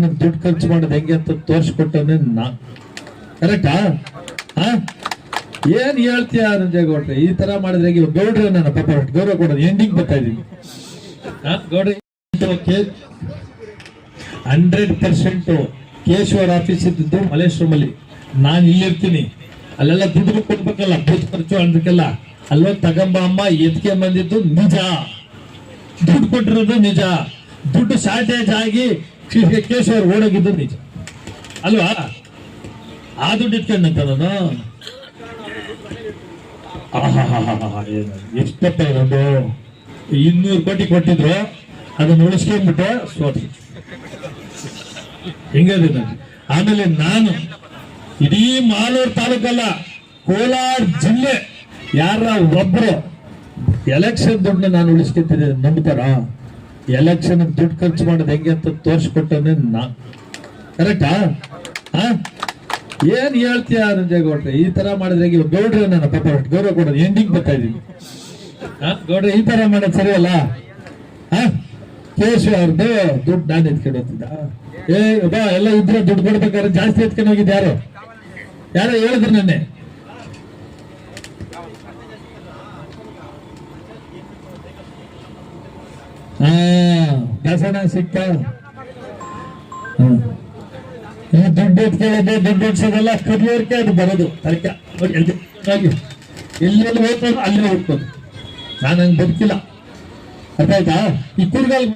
ದುಡ್ಡು ಖರ್ಚು ಮಾಡೋದು ಹೆಂಗೆ ಅಂತ ತೋರಿಸ್ಕೊಟ್ಟವನೇ ನಾ. ಕರೆಕ್ಟಾ? ಏನ್ ಹೇಳ್ತೀಯ ರಂಜೇಗೌಡ್ರೆ? ಈ ತರ ಮಾಡಿದ್ರೆ ಗೌಡ್ರೆ ನನ್ನ ಪಾಪ ಗೌರವ ಕೊಡೋದು ಎಂಡಿಂಗ್ ಬರ್ತಾ ಇದೀನಿ. ಗೌಡ್ರೆ 100% ಕೇಶವರ ಆಫೀಸ್ ಇದ್ದು ಮಲ್ಲೇಶ್ವರಮಲ್ಲಿ, ನಾನು ಇಲ್ಲಿರ್ತೀನಿ, ಅಲ್ಲೆಲ್ಲ ದುಡ್ಡು ಕೊಡ್ಬೇಕಲ್ಲ, ಬೂತ್ ಖರ್ಚು ಅದಕ್ಕೆಲ್ಲ ಅಲ್ಲೋಗಿ ತಗಂಬ ಅಮ್ಮ ಎದ್ಕೆ ಬಂದಿದ್ದು ನಿಜ, ದುಡ್ಡು ಕೊಟ್ಟಿರೋದು ನಿಜ, ದುಡ್ಡು ಶಾರ್ಟೇಜ್ ಆಗಿ ಕೇಶವರ್ ಓಡೋಗಿದ್ದು ನಿಜ ಅಲ್ವಾ? ಆ ದುಡ್ಡು ಇಟ್ಕೊಂಡಂತ ನಾನು ಎಷ್ಟಪ್ಪ ಇರೋದು? 200 ಕೋಟಿ ಕೊಟ್ಟಿದ್ರು, ಅದನ್ನ ಉಳಿಸ್ಕೊಂಡ್ಬಿಟ್ಟು ಸೋತಿ ಹಿಂಗದೆ. ಆಮೇಲೆ ನಾನು ಇಡೀ ಮಾಲೂರು ತಾಲೂಕಲ್ಲ, ಕೋಲಾರ ಜಿಲ್ಲೆ ಯಾರ ಒಬ್ರು ಎಲೆಕ್ಷನ್ ದುಡ್ಡನ್ನ ನಾನು ಉಳಿಸ್ಕೊತಿದ್ದೆ ನಂಬ್ತಾರ? ಎಲೆಕ್ಷನ್ ದುಡ್ಡು ಖರ್ಚು ಮಾಡೋದು ಹೆಂಗೆ ಅಂತ ತೋರಿಸ್ಕೊಟ್ಟವನೇ ನಾ. ಕರೆಕ್ಟಾ? ಏನ್ ಹೇಳ್ತೀಯ ರಂಜೇಗೌಡ್ರೆ? ಈ ತರ ಮಾಡಿದ್ರೆ ಗೌಡ್ರೆ ನನ್ನ ಪಾಪ ಗೌರವ ಕೊಡೋದು ಎಂಡಿಂಗ್ ಬರ್ತಾ ಇದೀನಿ. ಗೌಡ್ರೆ ಈ ತರ ಮಾಡೋದು ಸರಿ ಅಲ್ಲ. ಕೇಶವ ಅವ್ರದ್ದು ದುಡ್ಡು ನಾನು ಎತ್ಕೊಂಡು ಹೋಗ್ತಿದ್ದ. ಬಾ ಎಲ್ಲ ಇದ್ರೆ ದುಡ್ಡು ಕೊಡ್ಬೇಕಾದ್ರೆ ಜಾಸ್ತಿ ಎತ್ಕೊಂಡು ಹೋಗಿದ್ದು ಯಾರು ಹೇಳಿದ್ರು ನೆನ್ನೆ. ದಾಸಣ ಸಿಕ್ಕ ಈ ದುಡ್ಡು ಎತ್ಕೊಳ್ಳೋದು, ದುಡ್ಡು ಇಡ್ಸೋದೆಲ್ಲ ಕರ್ಲಿಯರ್ಕೆ ಅದು ಬರೋದು ತರ್ಕ. ಎಲ್ಲೆಲ್ಲಿ ಹೋಗ್ಬೋದು ಅಲ್ಲೇ ಹೋಗ್ಬೋದು. ನಾನು ಹಂಗೆ ಬದುಕಿಲ್ಲ. ಅರ್ಥ ಆಯ್ತಾ? ಈ ಕುರ್ಗಾಲ್